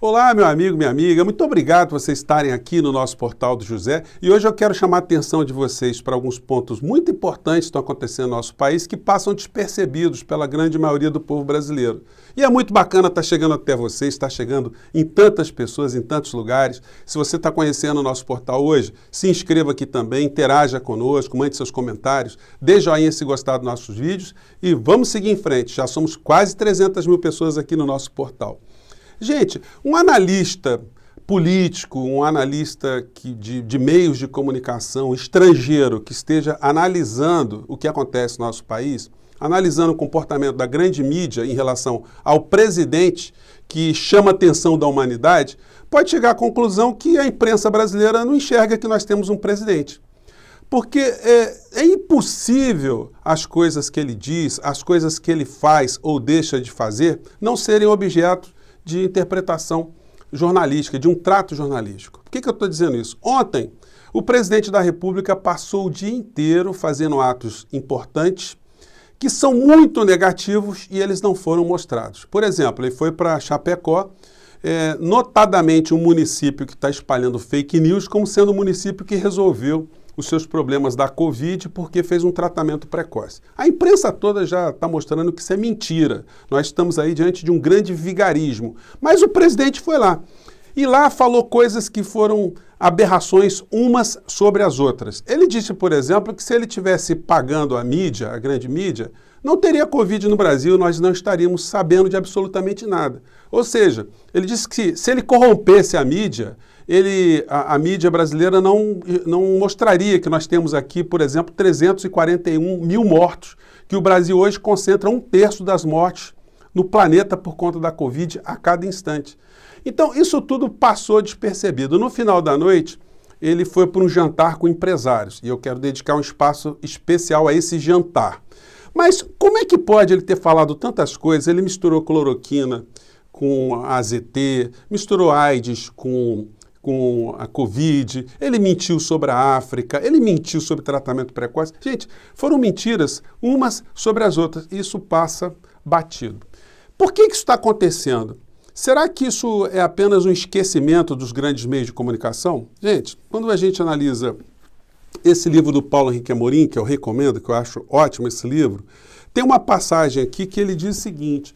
Olá, meu amigo, minha amiga, muito obrigado por vocês estarem aqui no nosso Portal do José. E hoje eu quero chamar a atenção de vocês para alguns pontos muito importantes que estão acontecendo no nosso país que passam despercebidos pela grande maioria do povo brasileiro. E é muito bacana estar chegando até vocês, estar chegando em tantas pessoas, em tantos lugares. Se você está conhecendo o nosso portal hoje, se inscreva aqui também, interaja conosco, mande seus comentários, dê joinha se gostar dos nossos vídeos e vamos seguir em frente. Já somos quase 300 mil pessoas aqui no nosso portal. Gente, um analista político, um analista de meios de comunicação estrangeiro que esteja analisando o que acontece no nosso país, analisando o comportamento da grande mídia em relação ao presidente que chama a atenção da humanidade, pode chegar à conclusão que a imprensa brasileira não enxerga que nós temos um presidente. Porque é impossível as coisas que ele diz, as coisas que ele faz ou deixa de fazer, não serem objeto de interpretação jornalística, de um trato jornalístico. Por que eu estou dizendo isso? Ontem, o presidente da República passou o dia inteiro fazendo atos importantes que são muito negativos e eles não foram mostrados. Por exemplo, ele foi para Chapecó, notadamente um município que está espalhando fake news como sendo um município que resolveu os seus problemas da Covid porque fez um tratamento precoce. A imprensa toda já está mostrando que isso é mentira. Nós estamos aí diante de um grande vigarismo. Mas o presidente foi lá. E lá falou coisas que foram aberrações umas sobre as outras. Ele disse, por exemplo, que se ele estivesse pagando a mídia, a grande mídia, não teria Covid no Brasil, nós não estaríamos sabendo de absolutamente nada. Ou seja, ele disse que se ele corrompesse a mídia, a mídia brasileira não mostraria que nós temos aqui, por exemplo, 341 mil mortos, que o Brasil hoje concentra 1/3 das mortes no planeta por conta da Covid a cada instante. Então, isso tudo passou despercebido. No final da noite, ele foi para um jantar com empresários, e eu quero dedicar um espaço especial a esse jantar. Mas como é que pode ele ter falado tantas coisas? Ele misturou cloroquina com a AZT, misturou AIDS com a Covid, ele mentiu sobre a África, ele mentiu sobre tratamento precoce. Gente, foram mentiras umas sobre as outras, e isso passa batido. Por que isso está acontecendo? Será que isso é apenas um esquecimento dos grandes meios de comunicação? Gente, quando a gente analisa esse livro do Paulo Henrique Amorim, que eu recomendo, que eu acho ótimo esse livro, tem uma passagem aqui que ele diz o seguinte: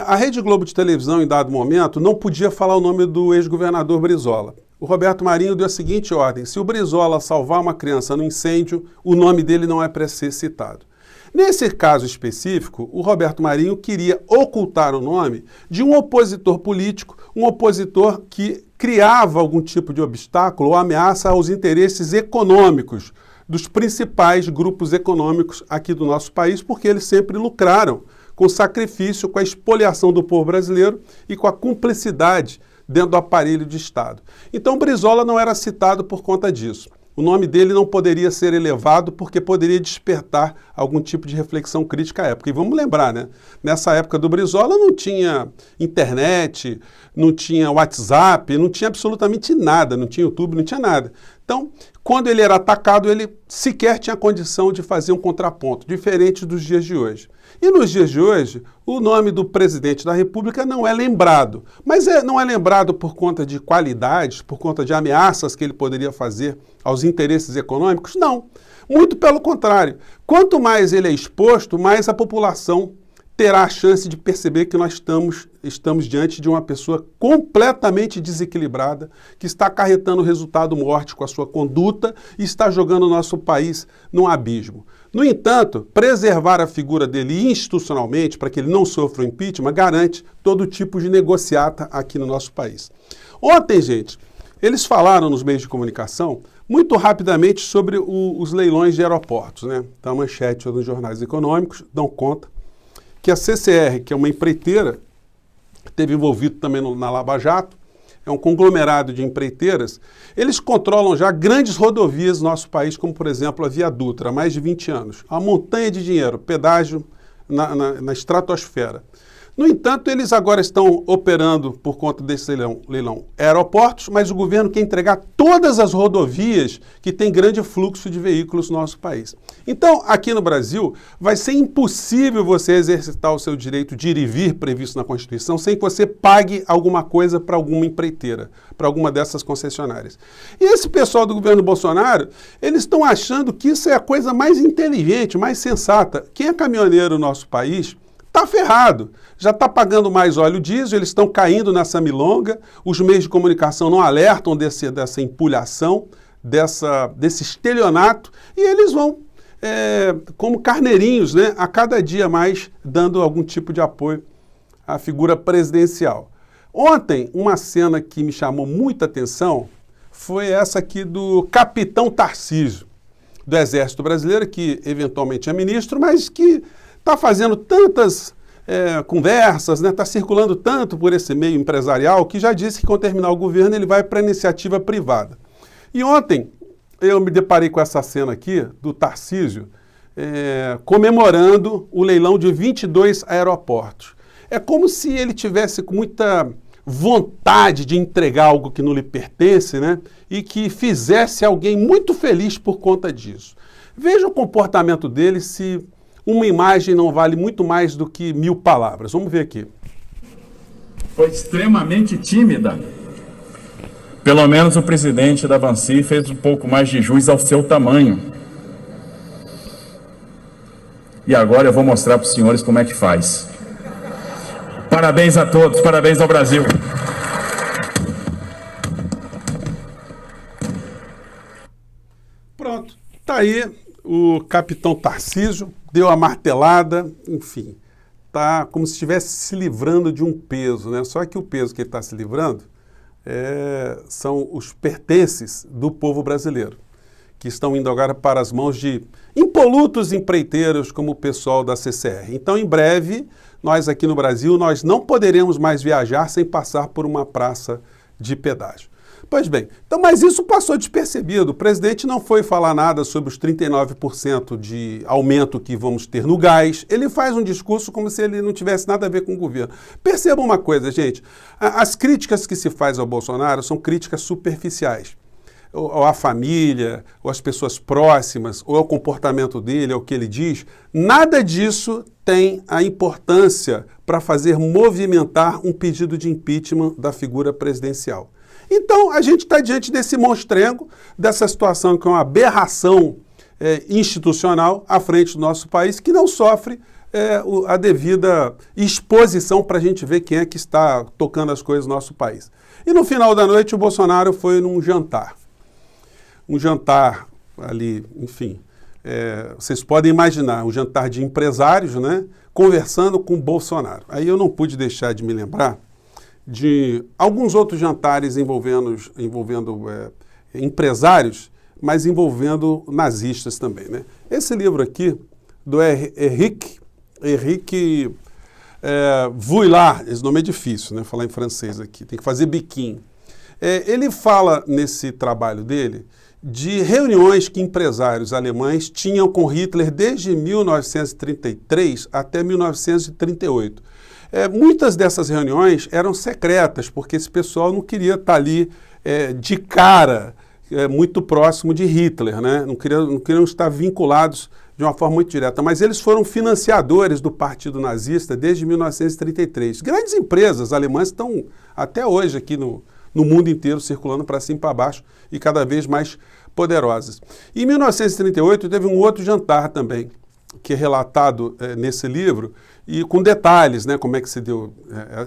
a Rede Globo de televisão, em dado momento, não podia falar o nome do ex-governador Brizola. O Roberto Marinho deu a seguinte ordem: se o Brizola salvar uma criança no incêndio, o nome dele não é para ser citado. Nesse caso específico, o Roberto Marinho queria ocultar o nome de um opositor político, um opositor que criava algum tipo de obstáculo ou ameaça aos interesses econômicos dos principais grupos econômicos aqui do nosso país, porque eles sempre lucraram com o sacrifício, com a expoliação do povo brasileiro e com a cumplicidade dentro do aparelho de Estado. Então, Brizola não era citado por conta disso. O nome dele não poderia ser elevado porque poderia despertar algum tipo de reflexão crítica à época. E vamos lembrar, né? Nessa época do Brizola não tinha internet, não tinha WhatsApp, não tinha absolutamente nada, não tinha YouTube, não tinha nada. Então, quando ele era atacado, ele sequer tinha condição de fazer um contraponto, diferente dos dias de hoje. E nos dias de hoje, o nome do presidente da República não é lembrado. Mas não é lembrado por conta de qualidades, por conta de ameaças que ele poderia fazer aos interesses econômicos? Não. Muito pelo contrário. Quanto mais ele é exposto, mais a população terá a chance de perceber que nós estamos diante de uma pessoa completamente desequilibrada, que está acarretando o resultado morte com a sua conduta e está jogando o nosso país num abismo. No entanto, preservar a figura dele institucionalmente, para que ele não sofra o impeachment, garante todo tipo de negociata aqui no nosso país. Ontem, gente, eles falaram nos meios de comunicação muito rapidamente sobre os leilões de aeroportos, né? Então, a manchete nos jornais econômicos dão conta que a CCR, que é uma empreiteira, esteve envolvido também na Lava Jato, é um conglomerado de empreiteiras, eles controlam já grandes rodovias no nosso país, como, por exemplo, a Via Dutra, há mais de 20 anos. Uma montanha de dinheiro, pedágio na estratosfera. No entanto, eles agora estão operando por conta desse leilão aeroportos, mas o governo quer entregar todas as rodovias que têm grande fluxo de veículos no nosso país. Então, aqui no Brasil, vai ser impossível você exercitar o seu direito de ir e vir previsto na Constituição sem que você pague alguma coisa para alguma empreiteira, para alguma dessas concessionárias. E esse pessoal do governo Bolsonaro, eles estão achando que isso é a coisa mais inteligente, mais sensata. Quem é caminhoneiro no nosso país está ferrado, já está pagando mais óleo diesel, eles estão caindo nessa milonga, os meios de comunicação não alertam dessa empulhação, desse estelionato, e eles vão, como carneirinhos, né, a cada dia mais dando algum tipo de apoio à figura presidencial. Ontem, uma cena que me chamou muita atenção foi essa aqui do capitão Tarcísio, do Exército Brasileiro, que eventualmente é ministro, mas que está fazendo tantas conversas, está circulando tanto por esse meio empresarial, que já disse que quando terminar o governo ele vai para a iniciativa privada. E ontem eu me deparei com essa cena aqui do Tarcísio comemorando o leilão de 22 aeroportos. É como se ele tivesse com muita vontade de entregar algo que não lhe pertence, né? E que fizesse alguém muito feliz por conta disso. Veja o comportamento dele, se uma imagem não vale muito mais do que 1000 palavras. Vamos ver aqui. Foi extremamente tímida. Pelo menos o presidente da Vinci fez um pouco mais de jus ao seu tamanho. E agora eu vou mostrar para os senhores como é que faz. Parabéns a todos, parabéns ao Brasil. Pronto, tá aí o capitão Tarcísio, deu a martelada, enfim, tá como se estivesse se livrando de um peso, né? Só que o peso que ele está se livrando são os pertences do povo brasileiro, que estão indo agora para as mãos de impolutos empreiteiros como o pessoal da CCR. Então, em breve, nós aqui no Brasil, nós não poderemos mais viajar sem passar por uma praça de pedágio. Pois bem, então, mas isso passou despercebido. O presidente não foi falar nada sobre os 39% de aumento que vamos ter no gás. Ele faz um discurso como se ele não tivesse nada a ver com o governo. Percebam uma coisa, gente. As críticas que se faz ao Bolsonaro são críticas superficiais. Ou à família, ou às pessoas próximas, ou ao comportamento dele, ao que ele diz. Nada disso tem a importância para fazer movimentar um pedido de impeachment da figura presidencial. Então, a gente está diante desse monstrengo, dessa situação que é uma aberração institucional à frente do nosso país, que não sofre a devida exposição para a gente ver quem é que está tocando as coisas no nosso país. E no final da noite, o Bolsonaro foi num jantar. Um jantar ali, enfim, vocês podem imaginar, um jantar de empresários, né, conversando com o Bolsonaro. Aí eu não pude deixar de me lembrar de alguns outros jantares envolvendo empresários, mas envolvendo nazistas também, né? Esse livro aqui, do Henrique Vuillard, esse nome é difícil, né? Falar em francês aqui, tem que fazer biquinho. Ele fala nesse trabalho dele de reuniões que empresários alemães tinham com Hitler desde 1933 até 1938. Muitas dessas reuniões eram secretas, porque esse pessoal não queria estar ali de cara, muito próximo de Hitler, né? Não queriam estar vinculados de uma forma muito direta, mas eles foram financiadores do Partido Nazista desde 1933. Grandes empresas alemãs estão até hoje aqui no mundo inteiro circulando para cima e para baixo e cada vez mais poderosas. Em 1938 teve um outro jantar também, que é relatado nesse livro, e com detalhes, né, como é que se deu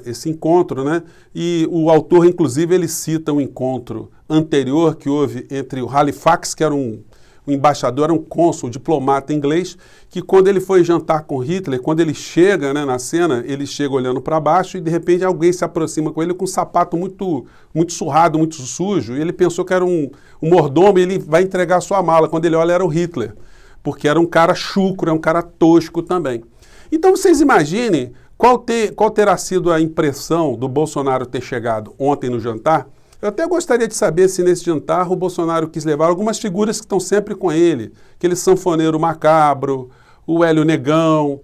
esse encontro, né? E o autor, inclusive, ele cita um encontro anterior que houve entre o Halifax, que era um embaixador, era um cônsul, um diplomata inglês, que quando ele foi jantar com Hitler, quando ele chega, né, na cena, ele chega olhando para baixo e de repente alguém se aproxima com ele com um sapato muito surrado, muito sujo, e ele pensou que era um mordomo e ele vai entregar a sua mala. Quando ele olha, era o Hitler, porque era um cara chucro, é um cara tosco também. Então vocês imaginem qual terá sido a impressão do Bolsonaro ter chegado ontem no jantar. Eu até gostaria de saber se nesse jantar o Bolsonaro quis levar algumas figuras que estão sempre com ele, aquele sanfoneiro macabro, o Hélio Negão,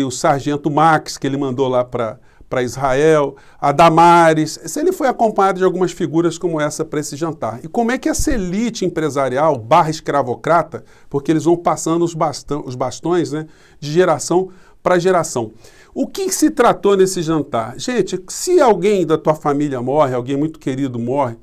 o sargento Max, que ele mandou lá para Israel, a Damares, se ele foi acompanhado de algumas figuras como essa para esse jantar. E como é que essa elite empresarial / escravocrata, porque eles vão passando os bastões, né, de geração para geração. O que se tratou nesse jantar? Gente, se alguém da tua família morre, alguém muito querido morre,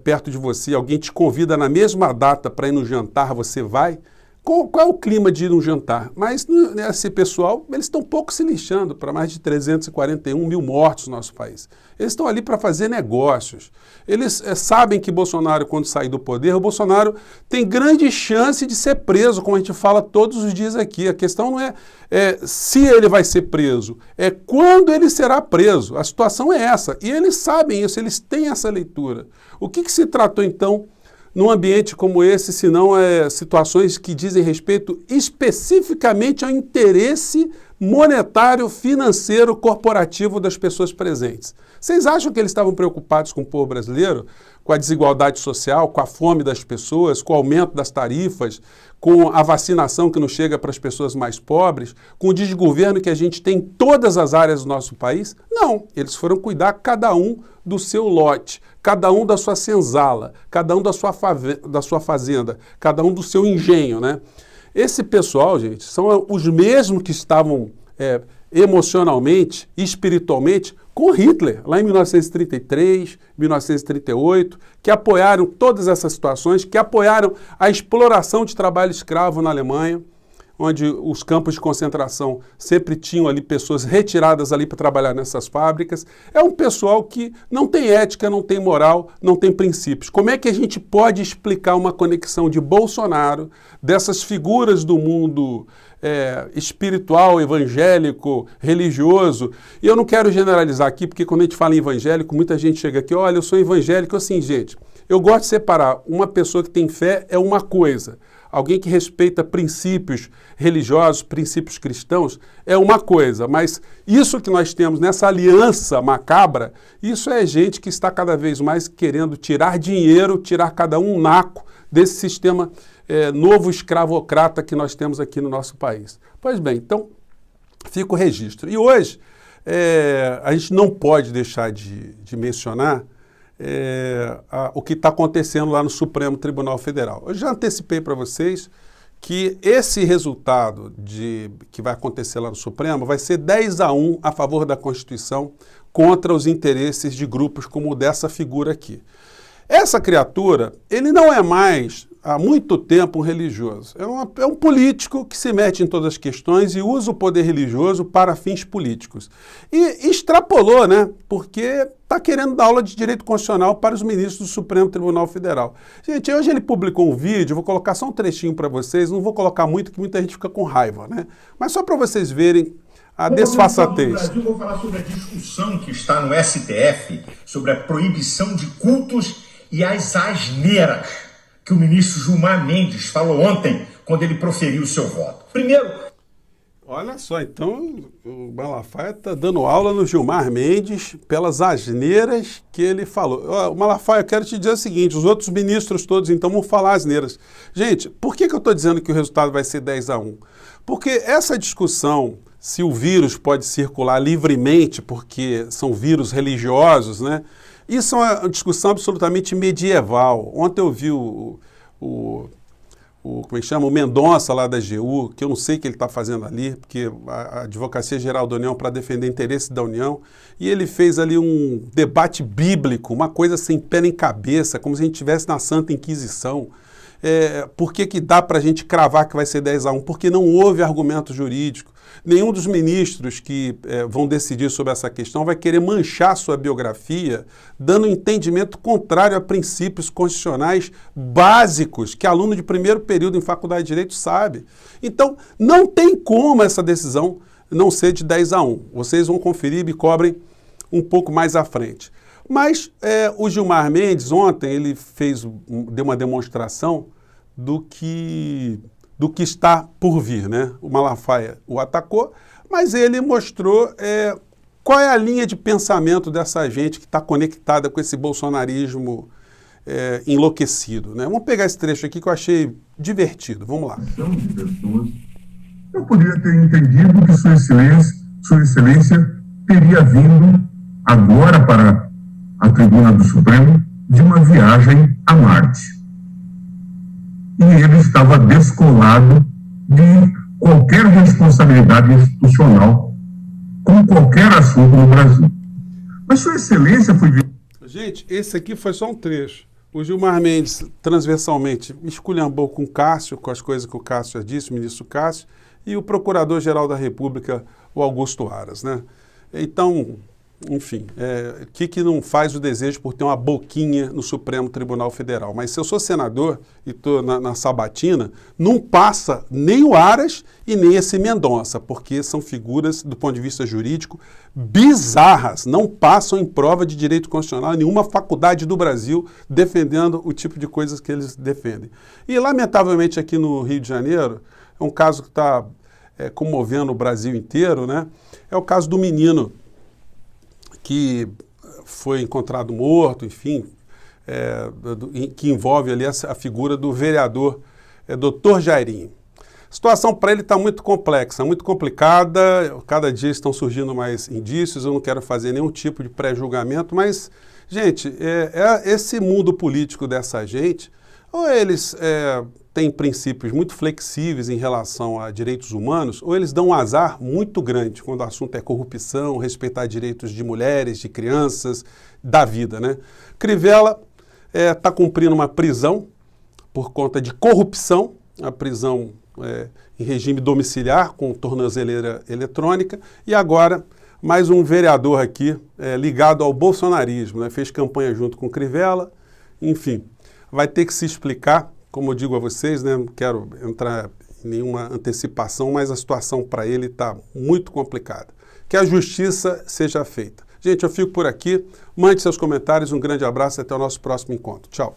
perto de você, alguém te convida na mesma data para ir no jantar, você vai? Qual é o clima de ir no jantar? Mas esse pessoal, eles estão pouco se lixando para mais de 341 mil mortos no nosso país. Eles estão ali para fazer negócios. Eles sabem que Bolsonaro, quando sair do poder, o Bolsonaro tem grande chance de ser preso, como a gente fala todos os dias aqui. A questão não é se ele vai ser preso, é quando ele será preso. A situação é essa. E eles sabem isso, eles têm essa leitura. O que se tratou, então, num ambiente como esse, se não situações que dizem respeito especificamente ao interesse monetário, financeiro, corporativo das pessoas presentes? Vocês acham que eles estavam preocupados com o povo brasileiro, com a desigualdade social, com a fome das pessoas, com o aumento das tarifas, com a vacinação que não chega para as pessoas mais pobres, com o desgoverno que a gente tem em todas as áreas do nosso país? Não, eles foram cuidar cada um do seu lote, cada um da sua senzala, cada um da sua fazenda, cada um do seu engenho, né? Esse pessoal, gente, são os mesmos que estavam emocionalmente e espiritualmente com Hitler, lá em 1933, 1938, que apoiaram todas essas situações, que apoiaram a exploração de trabalho escravo na Alemanha, onde os campos de concentração sempre tinham ali pessoas retiradas ali para trabalhar nessas fábricas. É um pessoal que não tem ética, não tem moral, não tem princípios. Como é que a gente pode explicar uma conexão de Bolsonaro, dessas figuras do mundo espiritual, evangélico, religioso? E eu não quero generalizar aqui, porque quando a gente fala em evangélico, muita gente chega aqui, olha, eu sou evangélico. Assim, gente, eu gosto de separar. Uma pessoa que tem fé é uma coisa. Alguém que respeita princípios religiosos, princípios cristãos, é uma coisa. Mas isso que nós temos nessa aliança macabra, isso é gente que está cada vez mais querendo tirar dinheiro, tirar cada um naco desse sistema novo escravocrata que nós temos aqui no nosso país. Pois bem, então, fica o registro. E hoje, a gente não pode deixar de mencionar o que está acontecendo lá no Supremo Tribunal Federal. Eu já antecipei para vocês que esse resultado que vai acontecer lá no Supremo vai ser 10-1 a favor da Constituição contra os interesses de grupos como o dessa figura aqui. Essa criatura, ele não é mais, há muito tempo, um religioso. É um político que se mete em todas as questões e usa o poder religioso para fins políticos. E extrapolou, né? Porque está querendo dar aula de direito constitucional para os ministros do Supremo Tribunal Federal. Gente, hoje ele publicou um vídeo, vou colocar só um trechinho para vocês, não vou colocar muito, que muita gente fica com raiva, né? Mas só para vocês verem a desfaçatez. Brasil, vou falar sobre a discussão que está no STF sobre a proibição de cultos e as asneiras que o ministro Gilmar Mendes falou ontem, quando ele proferiu o seu voto. Primeiro... Olha só, então o Malafaia está dando aula no Gilmar Mendes pelas asneiras que ele falou. Malafaia, eu quero te dizer o seguinte, os outros ministros todos então vão falar asneiras. Gente, por que eu estou dizendo que o resultado vai ser 10-1? Porque essa discussão, se o vírus pode circular livremente, porque são vírus religiosos, né? Isso é uma discussão absolutamente medieval. Ontem eu vi como é que chama? O Mendonça lá da AGU, que eu não sei o que ele está fazendo ali, porque a Advocacia Geral da União para defender interesses da União, e ele fez ali um debate bíblico, uma coisa sem pé nem cabeça, como se a gente estivesse na Santa Inquisição. Por que dá para a gente cravar que vai ser 10-1? Porque não houve argumento jurídico. Nenhum dos ministros que vão decidir sobre essa questão vai querer manchar sua biografia dando um entendimento contrário a princípios constitucionais básicos que aluno de primeiro período em faculdade de Direito sabe. Então, não tem como essa decisão não ser de 10-1. Vocês vão conferir e me cobrem um pouco mais à frente. Mas o Gilmar Mendes, ontem, ele deu uma demonstração do que está por vir, né? O Malafaia o atacou, mas ele mostrou qual é a linha de pensamento dessa gente que está conectada com esse bolsonarismo enlouquecido, né? Vamos pegar esse trecho aqui que eu achei divertido. Vamos lá. De pessoas Eu poderia ter entendido que Sua Excelência teria vindo agora para a tribuna do Supremo de uma viagem a Marte. E ele estava descolado de qualquer responsabilidade institucional com qualquer assunto no Brasil. Mas Sua Excelência foi... Gente, esse aqui foi só um trecho. O Gilmar Mendes, transversalmente, esculhambou com o Cássio, com as coisas que o Cássio já disse, o ministro Cássio, e o Procurador-Geral da República, o Augusto Aras, né? Então, enfim, o que não faz o desejo por ter uma boquinha no Supremo Tribunal Federal? Mas se eu sou senador e estou na sabatina, não passa nem o Aras e nem esse Mendonça, porque são figuras, do ponto de vista jurídico, bizarras, não passam em prova de direito constitucional em nenhuma faculdade do Brasil defendendo o tipo de coisas que eles defendem. E, lamentavelmente, aqui no Rio de Janeiro, é um caso que está comovendo o Brasil inteiro, né? É o caso do menino que foi encontrado morto, enfim, que envolve ali a figura do vereador Dr. Jairinho. A situação para ele está muito complexa, muito complicada, cada dia estão surgindo mais indícios, eu não quero fazer nenhum tipo de pré-julgamento, mas, gente, esse mundo político dessa gente, ou eles têm princípios muito flexíveis em relação a direitos humanos, ou eles dão um azar muito grande quando o assunto é corrupção, respeitar direitos de mulheres, de crianças, da vida, né? Crivella está cumprindo uma prisão por conta de corrupção, a prisão em regime domiciliar, com tornozeleira eletrônica, e agora mais um vereador aqui ligado ao bolsonarismo, né? Fez campanha junto com Crivella, enfim, vai ter que se explicar. Como eu digo a vocês, né, não quero entrar em nenhuma antecipação, mas a situação para ele está muito complicada. Que a justiça seja feita. Gente, eu fico por aqui. Mande seus comentários, um grande abraço e até o nosso próximo encontro. Tchau.